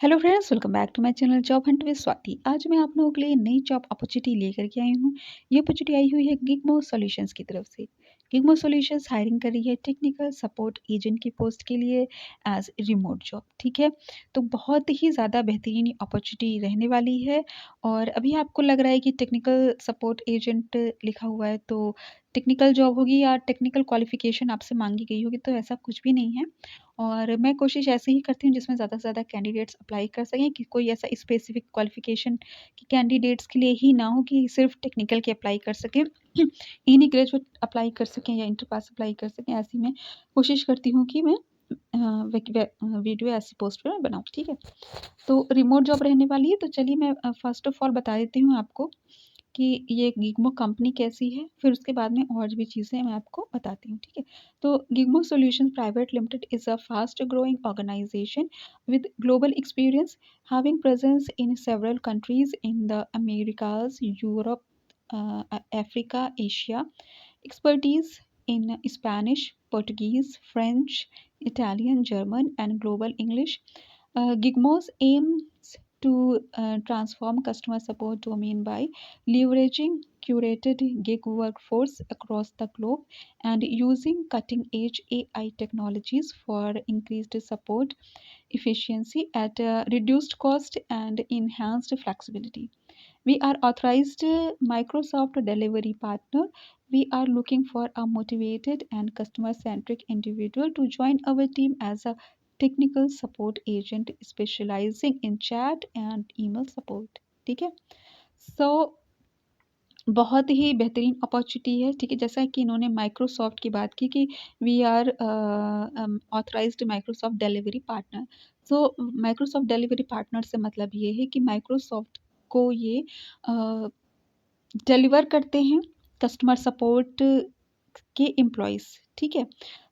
Hello friends, welcome back to my channel job hunt with Swati. आज मैं आप लोगों के लिए नई जॉब अपॉर्चुनिटी लेकर के आई हूँ। ये अपॉर्चुनिटी आई हुई है गिगमो सॉल्यूशंस की तरफ से। गिगमो सॉल्यूशंस हायरिंग कर रही है टेक्निकल सपोर्ट एजेंट की पोस्ट के लिए एज रिमोट जॉब। ठीक है, तो बहुत ही ज़्यादा बेहतरीन अपॉर्चुनिटी रहने वाली है। और अभी आपको लग रहा है कि टेक्निकल सपोर्ट एजेंट लिखा हुआ है तो टेक्निकल जॉब होगी या टेक्निकल क्वालिफिकेशन आपसे मांगी गई होगी, तो ऐसा कुछ भी नहीं है। और मैं कोशिश ऐसे ही करती हूँ जिसमें ज़्यादा से ज़्यादा कैंडिडेट्स अप्लाई कर सकें, कि कोई ऐसा स्पेसिफिक क्वालिफ़िकेशन कि कैंडिडेट्स के लिए ही ना हो कि सिर्फ टेक्निकल के अप्लाई कर सकें। इन्हीं ग्रेजुएट अप्लाई कर सकें या इंटर पास अप्लाई कर सकें। ऐसी मैं कोशिश करती हूँ कि मैं वीडियो ऐसी पोस्ट पर बनाऊँ। ठीक है, तो रिमोट जॉब रहने वाली है। तो चलिए मैं फ़र्स्ट ऑफ ऑल बता देती हूँ आपको कि ये गिगमो कंपनी कैसी है, फिर उसके बाद में और भी चीज़ें मैं आपको बताती हूँ। ठीक है, तो Gigmo solutions private limited is a fast growing organization with global experience, having presence in several countries in the Americas, Europe, Africa, Asia, expertise in Spanish, Portuguese, French, Italian, German, and Global English. Gigmos aims to transform customer support domain by leveraging curated gig workforce across the globe and using cutting edge AI technologies for increased support efficiency at a reduced cost and enhanced flexibility. We are authorized Microsoft delivery partner. We are looking for a motivated and customer centric individual to join our team as a technical support agent specializing in chat and email support. ठीक है, सो बहुत ही बेहतरीन opportunity है। ठीक है, जैसा कि इन्होंने माइक्रोसॉफ्ट की बात की कि we are authorized Microsoft delivery partner. So Microsoft delivery partner से मतलब ये है कि माइक्रोसॉफ्ट को ये डिलीवर करते हैं कस्टमर सपोर्ट के एम्प्लॉयज़। ठीक है,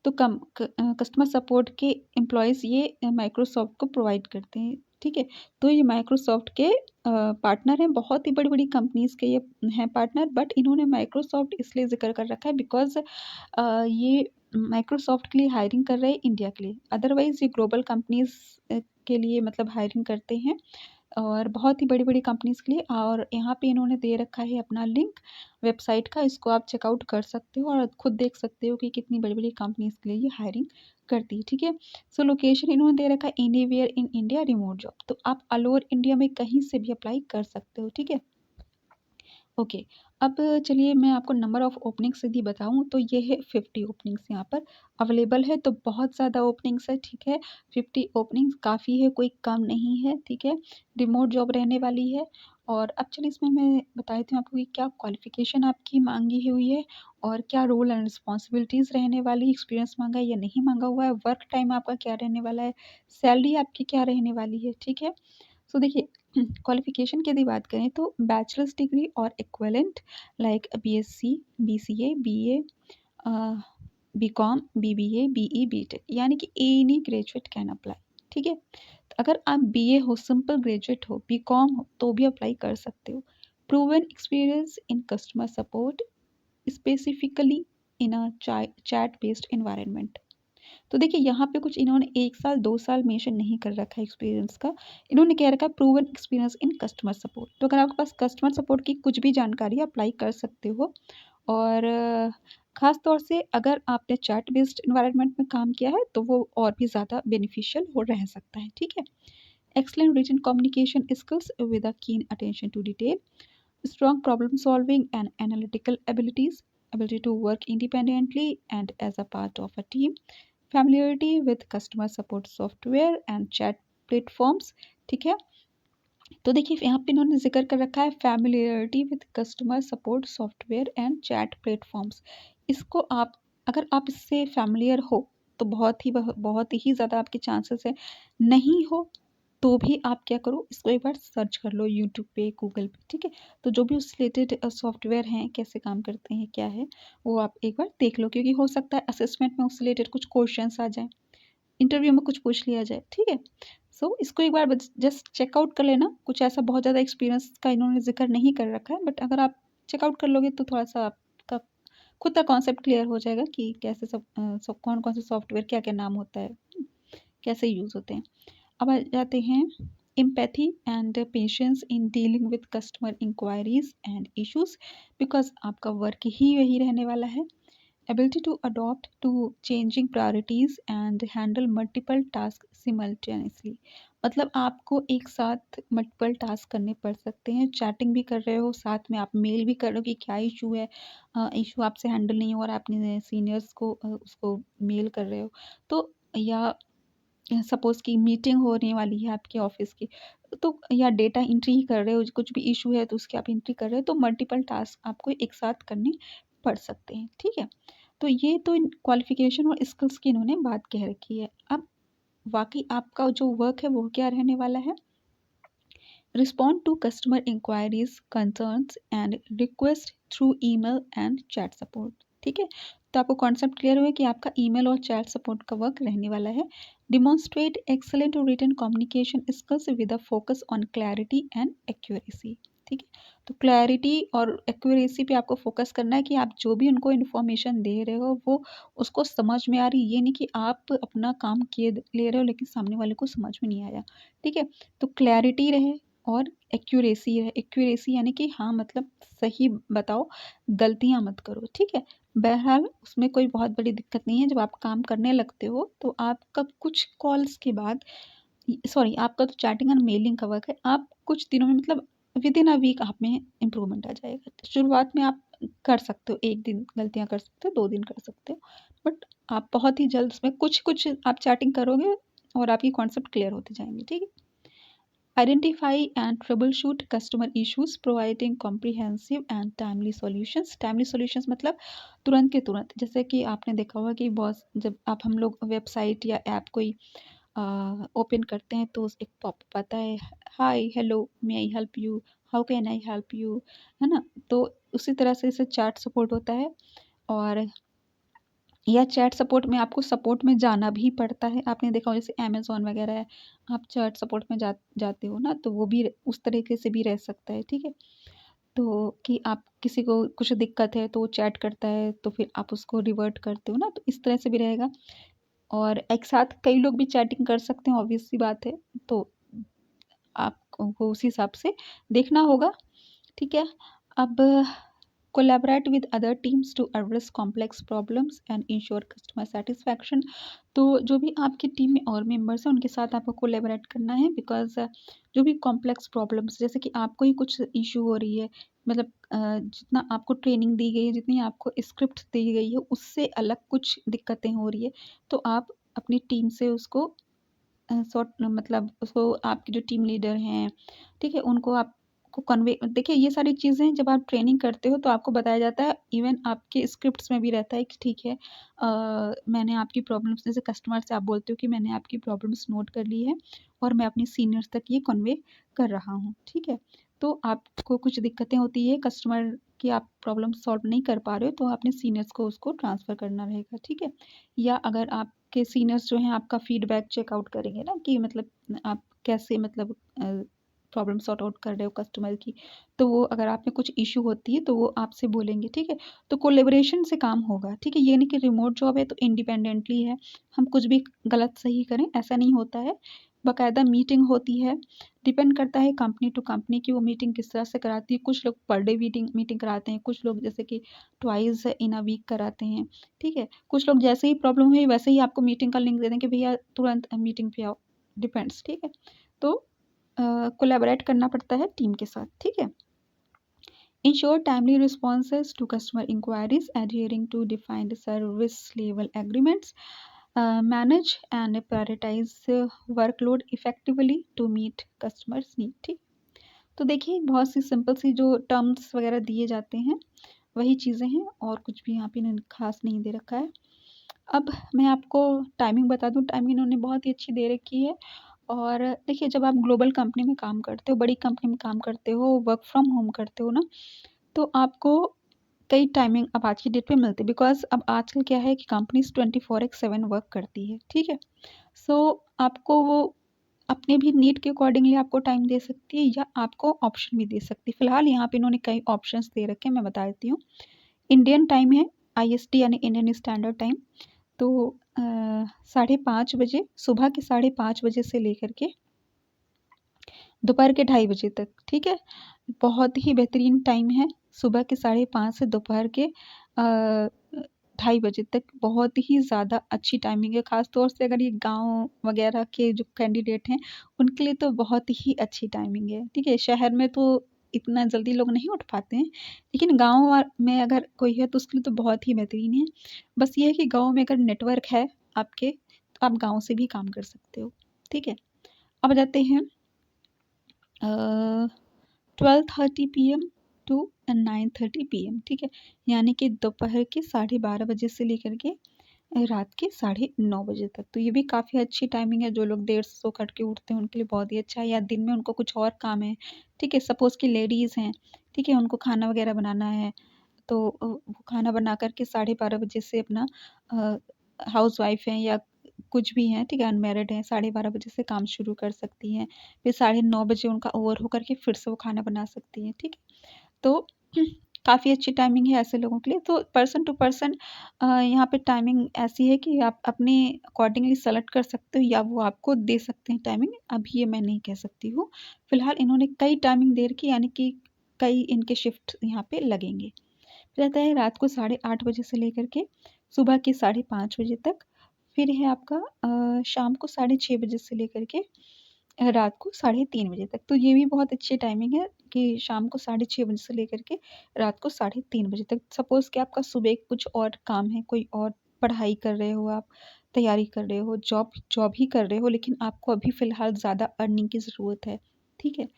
तो कस्टमर सपोर्ट के एम्प्लॉयज़ ये माइक्रोसॉफ्ट को प्रोवाइड करते हैं। ठीक है, तो ये माइक्रोसॉफ्ट के पार्टनर हैं। बहुत ही बड़ी-बड़ी कंपनीज़ के ये हैं पार्टनर, बट इन्होंने माइक्रोसॉफ्ट इसलिए ज़िक्र कर रखा है बिकॉज़ ये माइक्रोसॉफ्ट के लिए हायरिंग कर रहे हैं इंडिया के लिए। अदरवाइज़ ये ग्लोबल कंपनीज़ के लिए मतलब हायरिंग करते हैं और बहुत ही बड़ी-बड़ी कंपनीज़ के लिए। और यहाँ पे इन्होंने दे रखा है अपना लिंक वेबसाइट का, इसको आप चेकआउट कर सकते हो और खुद देख सकते हो कि कितनी बड़ी-बड़ी कंपनीज़ के लिए ये हायरिंग करती है। ठीक है, सो लोकेशन इन्होंने दे रखा है anywhere in India remote job, तो आप ऑल ओवर इंडिया में कहीं से भी अप्लाई कर सकते हो। ठीक है, ओके, अब चलिए मैं आपको नंबर ऑफ़ ओपनिंग्स यदि बताऊँ तो ये है 50 ओपनिंग्स यहाँ पर अवेलेबल है, तो बहुत ज़्यादा ओपनिंग्स है। ठीक है, 50 ओपनिंग्स काफ़ी है, कोई कम नहीं है। ठीक है, रिमोट जॉब रहने वाली है। और अब चलिए इसमें मैं बता देती हूँ आपको कि क्या क्वालिफ़िकेशन आपकी माँगी हुई है और क्या रोल एंड रिस्पॉन्सिबिलिटीज़ रहने वाली, एक्सपीरियंस माँगा है या नहीं माँगा हुआ है, वर्क टाइम आपका क्या रहने वाला है, सैलरी आपकी क्या रहने वाली है। ठीक है, सो देखिए क्वालिफ़िकेशन की यदि बात करें तो बैचलर्स डिग्री और equivalent like BSc, BCA, BA, BCom, BBA, BE, BTech, यानी कि एनी ग्रेजुएट कैन अप्लाई। ठीक है, तो अगर आप बीए हो, सिंपल ग्रेजुएट हो, बीकॉम हो तो भी अप्लाई कर सकते हो। Proven experience in customer support specifically in a chat based environment. तो देखिए यहाँ पे कुछ इन्होंने 1 साल 2 साल मेंशन नहीं कर रखा है एक्सपीरियंस का। इन्होंने कह रखा है proven experience in customer support. तो अगर आपके पास कस्टमर सपोर्ट की कुछ भी जानकारी है अप्लाई कर सकते हो। और ख़ास तौर से अगर आपने चैट बेस्ड एनवायरनमेंट में काम किया है तो वो और भी ज़्यादा बेनिफिशियल हो रह सकता है। ठीक है, excellent written communication skills with a keen attention to detail, strong problem solving and analytical abilities, ability to work independently and as a part of a team, familiarity with customer support software and chat platforms। ठीक है, तो देखिए यहाँ पे इन्होंने जिक्र कर रखा है familiarity with customer support software and chat platforms. इसको आप अगर आप इससे फैमिलियर हो तो बहुत ही ज़्यादा आपके चांसेस है। नहीं हो तो भी आप क्या करो, इसको एक बार सर्च कर लो यूट्यूब पे, गूगल पे। ठीक है, तो जो भी उस रिलेटेड सॉफ्टवेयर हैं, कैसे काम करते हैं, क्या है, वो आप एक बार देख लो, क्योंकि हो सकता है असेसमेंट में उससे रिलेटेड कुछ क्वेश्चंस आ जाएँ, इंटरव्यू में कुछ पूछ लिया जाए। ठीक है, सो इसको एक बार जस्ट चेकआउट कर लेना। कुछ ऐसा बहुत ज़्यादा एक्सपीरियंस का इन्होंने ज़िक्र नहीं कर रखा है, बट अगर आप चेकआउट कर लोगे तो थोड़ा-सा आपका खुद का कॉन्सेप्ट क्लियर हो जाएगा कि कैसे सब कौन-कौन से सॉफ्टवेयर क्या-क्या नाम होता है, कैसे यूज़ होते हैं। अब आ जाते हैं empathy and patience in dealing with customer inquiries and issues, because आपका वर्क ही वही रहने वाला है. Ability to adopt to changing priorities and handle multiple tasks simultaneously. मतलब आपको एक साथ मल्टीपल टास्क करने पड़ सकते हैं. चैटिंग भी कर रहे हो, साथ में आप मेल भी कर रहे हो कि क्या इशू है, इशू आपसे हैंडल नहीं हो और अपने सीनियर्स को उसको मेल कर रहे हो. तो या सपोज़ कि मीटिंग होने वाली है आपके ऑफ़िस की, तो या डेटा एंट्री ही कर रहे हो, कुछ भी इश्यू है तो उसकी आप एंट्री कर रहे हो, तो मल्टीपल टास्क आपको एक साथ करने पड़ सकते हैं, ठीक है? तो ये तो इन क्वालिफ़िकेशन और स्किल्स की इन्होंने बात कह रखी है. अब वाक़ई आपका जो वर्क है वो क्या रहने वाला है? Respond to customer inquiries, concerns and request through email and chat support. ठीक है, तो आपको कॉन्सेप्ट क्लियर हुआ कि आपका ईमेल और चैट सपोर्ट का वर्क रहने वाला है. Demonstrate excellent written communication skills with a focus on clarity and accuracy. ठीक है, तो क्लैरिटी और एक्यूरेसी पे आपको फोकस करना है कि आप जो भी उनको इन्फॉर्मेशन दे रहे हो वो उसको समझ में आ रही. ये नहीं कि आप अपना काम किए ले रहे हो लेकिन सामने वाले को समझ में नहीं आया. ठीक है, तो क्लैरिटी रहे और एक्यूरेसी है. एक्यूरेसी यानी कि हाँ मतलब सही बताओ, गलतियाँ मत करो. ठीक है, बहरहाल उसमें कोई बहुत बड़ी दिक्कत नहीं है. जब आप काम करने लगते हो तो आपका कुछ कॉल्स के बाद, सॉरी आपका तो चैटिंग एंड मेलिंग का वर्क है, आप कुछ दिनों में मतलब विद इन अ वीक आप में इम्प्रूवमेंट आ जाएगा. शुरुआत में आप कर सकते हो, 1 दिन गलतियाँ कर सकते हो, 2 दिन कर सकते हो, बट आप बहुत ही जल्द उसमें कुछ कुछ आप चैटिंग करोगे और आपकी कॉन्सेप्ट क्लियर होते जाएंगे. ठीक है, Identify and troubleshoot customer issues, providing comprehensive and timely solutions. Timely solutions मतलब तुरंत के तुरंत. जैसे कि आपने देखा होगा कि बहुत जब आप हम लोग वेबसाइट या ऐप कोई ओपन करते हैं तो एक पॉपअप आता है, hi hello may I help you, how can I help you, है ना? तो उसी तरह से इसे चैट सपोर्ट होता है. और या चैट सपोर्ट में आपको सपोर्ट में जाना भी पड़ता है. आपने देखा हो जैसे अमेज़न वगैरह है, आप चैट सपोर्ट में जाते हो ना, तो वो भी उस तरीके से भी रह सकता है. ठीक है, तो कि आप किसी को कुछ दिक्कत है तो वो चैट करता है तो फिर आप उसको रिवर्ट करते हो ना, तो इस तरह से भी रहेगा. और एक साथ कई लोग भी चैटिंग कर सकते हैं, ऑब्वियस सी बात है. तो आपको उस हिसाब से देखना होगा. ठीक है, अब collaborate with other teams to address complex problems and ensure customer satisfaction. तो जो भी आपकी टीम में और मेंबर्स हैं उनके साथ आपको कोलैबोरेट करना है, बिकॉज जो भी कॉम्प्लेक्स प्रॉब्लम्स, जैसे कि आपको ही कुछ इशू हो रही है, मतलब जितना आपको ट्रेनिंग दी गई है, जितनी आपको स्क्रिप्ट दी गई है उससे अलग कुछ दिक्कतें हो रही है, तो आप अपनी टीम से उसको सॉर्ट मतलब उसको आपके जो टीम लीडर हैं, ठीक है, उनको आपको कन्वे, देखिए ये सारी चीज़ें जब आप ट्रेनिंग करते हो तो आपको बताया जाता है. इवन आपके स्क्रिप्ट्स में भी रहता है कि ठीक है, मैंने आपकी प्रॉब्लम्स, जैसे कस्टमर से आप बोलते हो कि मैंने आपकी प्रॉब्लम्स नोट कर ली है और मैं अपने सीनियर्स तक ये कन्वे कर रहा हूँ. ठीक है, तो आपको कुछ दिक्कतें होती है कस्टमर की, आप प्रॉब्लम सॉल्व नहीं कर पा रहे हो तो अपने सीनियर्स को उसको ट्रांसफ़र करना रहेगा. ठीक है, या अगर आपके सीनियर्स जो हैं आपका फीडबैक चेकआउट करेंगे ना कि मतलब आप कैसे मतलब प्रॉब्लम सॉर्ट आउट कर रहे हो कस्टमर की, तो वो अगर आप में कुछ इश्यू होती है तो वो आपसे बोलेंगे. ठीक है, तो कोलैबोरेशन से काम होगा. ठीक है, ये नहीं कि रिमोट जॉब है तो इंडिपेंडेंटली है, हम कुछ भी गलत सही करें, ऐसा नहीं होता है. बाकायदा मीटिंग होती है. डिपेंड करता है कंपनी टू कंपनी की वो मीटिंग किस तरह से कराती है. कुछ लोग पर डे मीटिंग मीटिंग कराते हैं, कुछ लोग जैसे कि ट्वाइस इन अ वीक कराते हैं. ठीक है, कुछ लोग जैसे ही प्रॉब्लम हुई वैसे ही आपको मीटिंग का लिंक दे दें कि भैया तुरंत मीटिंग पे आओ. डिपेंड्स. ठीक है, तो कोलैबोरेट करना पड़ता है टीम के साथ. ठीक है, ensure timely responses to customer inquiries, adhering to defined service level agreements, manage and prioritize workload effectively to meet customers need. ठीक, तो देखिए बहुत सी सिंपल सी जो टर्म्स वगैरह दिए जाते हैं वही चीज़ें हैं और कुछ भी यहाँ पे इन्होंने खास नहीं दे रखा है. अब मैं आपको टाइमिंग बता दूँ, टाइमिंग इन्होंने बहुत ही अच्छी दे रखी है. और देखिए जब आप ग्लोबल कंपनी में काम करते हो, बड़ी कंपनी में काम करते हो, वर्क फ्रॉम होम करते हो ना, तो आपको कई टाइमिंग अब आज की डेट पे मिलती है, बिकॉज़ अब आजकल क्या है कि कंपनीज़ 24/7 वर्क करती है. ठीक है, सो आपको वो अपने भी नीड के अकॉर्डिंगली आपको टाइम दे सकती है या आपको ऑप्शन भी दे सकती है. फ़िलहाल यहाँ पे इन्होंने कई ऑप्शंस दे रखे हैं, मैं बता देती हूँ. इंडियन टाइम है, IST यानी इंडियन स्टैंडर्ड टाइम. तो 5:30 बजे, सुबह के 5:30 बजे से लेकर के दोपहर के 2:30 तक, ठीक है। बहुत ही बेहतरीन टाइम है, सुबह के 5:30 से दोपहर के 2:30 तक बहुत ही ज़्यादा अच्छी टाइमिंग है। ख़ास तौर से अगर ये गाँव वगैरह के जो कैंडिडेट हैं, उनके लिए तो बहुत ही अच्छी टाइमिंग है, ठीक है। शहर में तो इतना जल्दी लोग नहीं उठ पाते हैं, लेकिन गाँव में अगर कोई है तो उसके लिए तो बहुत ही बेहतरीन है। बस ये है कि गाँव में अगर नेटवर्क है आपके, तो आप गाँव से भी काम कर सकते हो, ठीक है। अब आ जाते हैं 12:30 PM टू 9:30 PM, ठीक है। यानी कि दोपहर के 12:30 बजे से लेकर के रात के 9:30 बजे तक। तो ये भी काफ़ी अच्छी टाइमिंग है, जो लोग देर से सो करके उठते हैं उनके लिए बहुत ही अच्छा है, या दिन में उनको कुछ और काम है, ठीक है। सपोज़ कि लेडीज़ हैं, ठीक है, उनको खाना वगैरह बनाना है, तो वो खाना बना कर के 12:30 बजे से अपना हाउसवाइफ़ हैं या कुछ भी हैं, ठीक है, अनमैरिड हैं, 12:30 बजे से काम शुरू कर सकती हैं। फिर 9:30 बजे उनका ओवर हो कर के फिर से वो खाना बना सकती हैं, ठीक है। तो काफ़ी अच्छी टाइमिंग है ऐसे लोगों के लिए। तो पर्सन टू पर्सन यहाँ पे टाइमिंग ऐसी है कि आप अपने अकॉर्डिंगली सेलेक्ट कर सकते हो, या वो आपको दे सकते हैं टाइमिंग। अभी ये मैं नहीं कह सकती हूँ। फिलहाल इन्होंने कई टाइमिंग दे रखी है, यानी कि कई इनके शिफ्ट यहाँ पे लगेंगे। फिर आता है रात को 8:30 बजे से लेकर के सुबह के 5:30 बजे तक। फिर है आपका शाम को 6:30 बजे से लेकर के रात को 3:30 बजे तक। तो ये भी बहुत अच्छी टाइमिंग है कि शाम को 6:30 बजे से लेकर के रात को 3:30 बजे तक। सपोज़ कि आपका सुबह कुछ और काम है, कोई और पढ़ाई कर रहे हो आप, तैयारी कर रहे हो, जॉब जॉब ही कर रहे हो, लेकिन आपको अभी फ़िलहाल ज़्यादा अर्निंग की ज़रूरत है, ठीक है?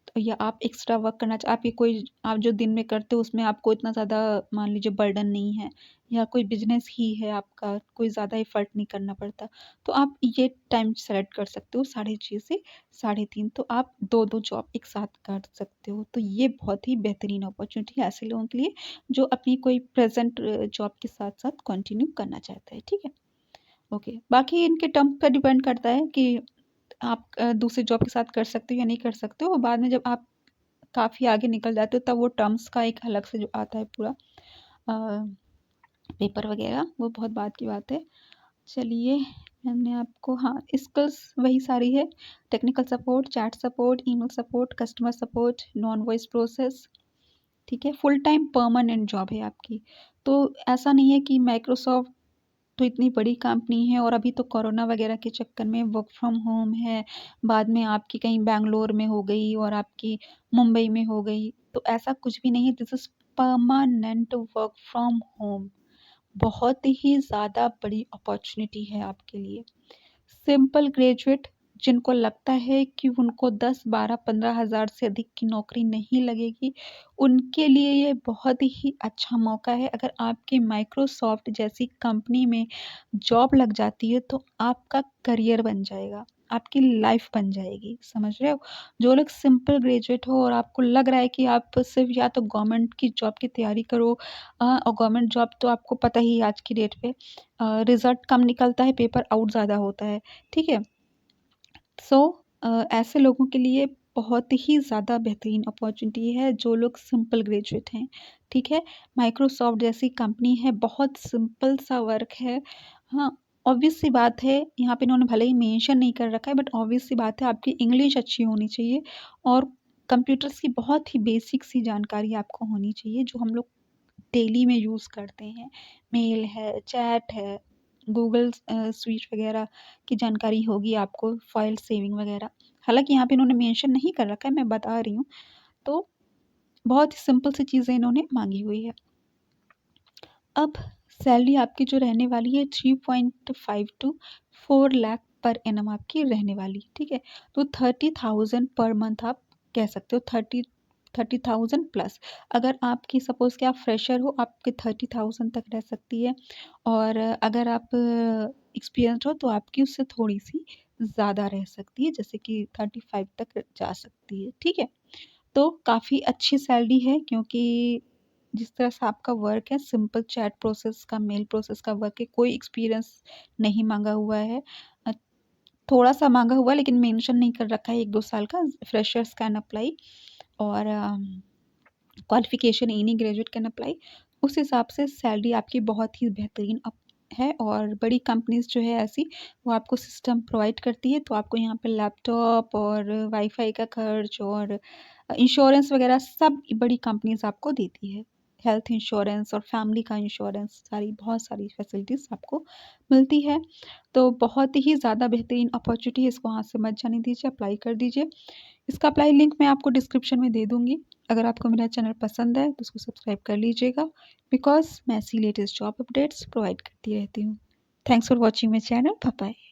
तो या आप एक्स्ट्रा वर्क करना आप ये कोई आप जो दिन में करते हो उसमें आपको इतना ज़्यादा मान लीजिए बर्डन नहीं है, या कोई बिज़नेस ही है आपका, कोई ज़्यादा एफ़र्ट नहीं करना पड़ता, तो आप ये टाइम सेलेक्ट कर सकते हो 6:30 से 3:30। तो आप 2-2 जॉब एक साथ कर सकते हो। तो ये बहुत ही बेहतरीन अपॉर्च्युनिटी है ऐसे लोगों के लिए जो अपनी कोई प्रेज़ेंट जॉब के साथ-साथ कंटिन्यू करना चाहता है, ठीक है? ओके, बाकी इनके टर्म पे डिपेंड करता है कि आप दूसरी जॉब के साथ कर सकते हो या नहीं कर सकते हो। बाद में जब आप काफ़ी आगे निकल जाते हो तब वो टर्म्स का एक अलग से जो आता है पूरा पेपर वगैरह, वो बहुत बाद की बात है। चलिए, मैंने आपको हाँ, स्किल्स वही सारी है, technical support, chat support, email support, customer support, non voice process, ठीक है। फुल टाइम परमानेंट जॉब है आपकी। तो ऐसा नहीं है कि माइक्रोसॉफ्ट तो इतनी बड़ी कंपनी है और अभी तो कोरोना वगैरह के चक्कर में वर्क फ्रॉम होम है, बाद में आपकी कहीं बैंगलोर में हो गई और आपकी मुंबई में हो गई, तो ऐसा कुछ भी नहीं है। This is permanent work from home. बहुत ही ज़्यादा बड़ी अपॉर्चुनिटी है आपके लिए। सिंपल ग्रेजुएट जिनको लगता है कि उनको 10, 12, 15 हज़ार से अधिक की नौकरी नहीं लगेगी, उनके लिए ये बहुत ही अच्छा मौका है। अगर आपकी माइक्रोसॉफ्ट जैसी कंपनी में जॉब लग जाती है तो आपका करियर बन जाएगा, आपकी लाइफ बन जाएगी, समझ रहे हो? जो लोग सिंपल ग्रेजुएट हो और आपको लग रहा है कि आप सिर्फ़ या तो गवर्नमेंट की जॉब की तैयारी करो, और गवर्नमेंट जॉब तो आपको पता ही है आज की डेट पे रिज़ल्ट कम निकलता है, पेपर आउट ज़्यादा होता है, ठीक है? सो ऐसे लोगों के लिए बहुत ही ज़्यादा बेहतरीन अपॉर्चुनिटी है जो लोग सिंपल ग्रेजुएट हैं, ठीक है। माइक्रोसॉफ्ट जैसी कंपनी है, बहुत सिंपल सा वर्क है। हाँ, ऑब्वियस सी बात है, यहाँ पे इन्होंने भले ही मेंशन नहीं कर रखा है, बट ऑब्वियस सी बात है आपकी इंग्लिश अच्छी होनी चाहिए और कंप्यूटर्स की बहुत ही बेसिक सी जानकारी आपको होनी चाहिए जो हम लोग डेली में यूज़ करते हैं। मेल है, चैट है, गूगल स्वीट वगैरह की जानकारी होगी आपको, फ़ाइल सेविंग वगैरह। हालाँकि यहाँ पे इन्होंने मेंशन नहीं कर रखा है, मैं बता रही हूँ। तो बहुत ही सिंपल सी चीज़ें इन्होंने माँगी हुई है। अब सैलरी आपकी जो रहने वाली है 3.5 टू 4 लाख पर एनम आपकी रहने वाली, ठीक है? तो 30,000 पर मंथ आप कह सकते हो, 30,000 प्लस। अगर आपकी सपोज़ कि आप फ्रेशर हो, आपकी 30,000 तक रह सकती है, और अगर आप एक्सपीरियंस्ड हो तो आपकी उससे थोड़ी-सी ज़्यादा रह सकती है, जैसे कि 35 तक जा सकती है, ठीक है? तो काफ़ी अच्छी सैलरी है, क्योंकि जिस तरह से आपका वर्क है, सिंपल चैट प्रोसेस का, मेल प्रोसेस का वर्क है, कोई एक्सपीरियंस नहीं माँगा हुआ है। अ, थोड़ा-सा माँगा हुआ है लेकिन मेंशन नहीं कर रखा है 1-2 साल का, फ्रेशर्स कैन अप्लाई, और qualification any graduate can apply. उस हिसाब से सैलरी आपकी बहुत ही बेहतरीन है और बड़ी कंपनीज़ जो है ऐसी, वो आपको सिस्टम प्रोवाइड करती है, तो आपको यहाँ पे लैपटॉप और वाईफ़ाई का खर्च और इंश्योरेंस वगैरह सब बड़ी कंपनीज़ आपको देती है। हेल्थ इंश्योरेंस और फैमिली का इंश्योरेंस बहुत सारी फैसिलिटीज़ आपको मिलती है। तो बहुत ही ज़्यादा बेहतरीन अपॉर्च्युनिटी है, इसको हाथ से मत जाने दीजिए, अप्लाई कर दीजिए। इसका अप्लाई लिंक मैं आपको डिस्क्रिप्शन में दे दूँगी। अगर आपको मेरा चैनल पसंद है तो उसको सब्सक्राइब कर लीजिएगा, बिकॉज़ मैं ऐसी लेटेस्ट जॉब अपडेट्स प्रोवाइड करती रहती हूँ। Thanks for watching my channel. Bye bye.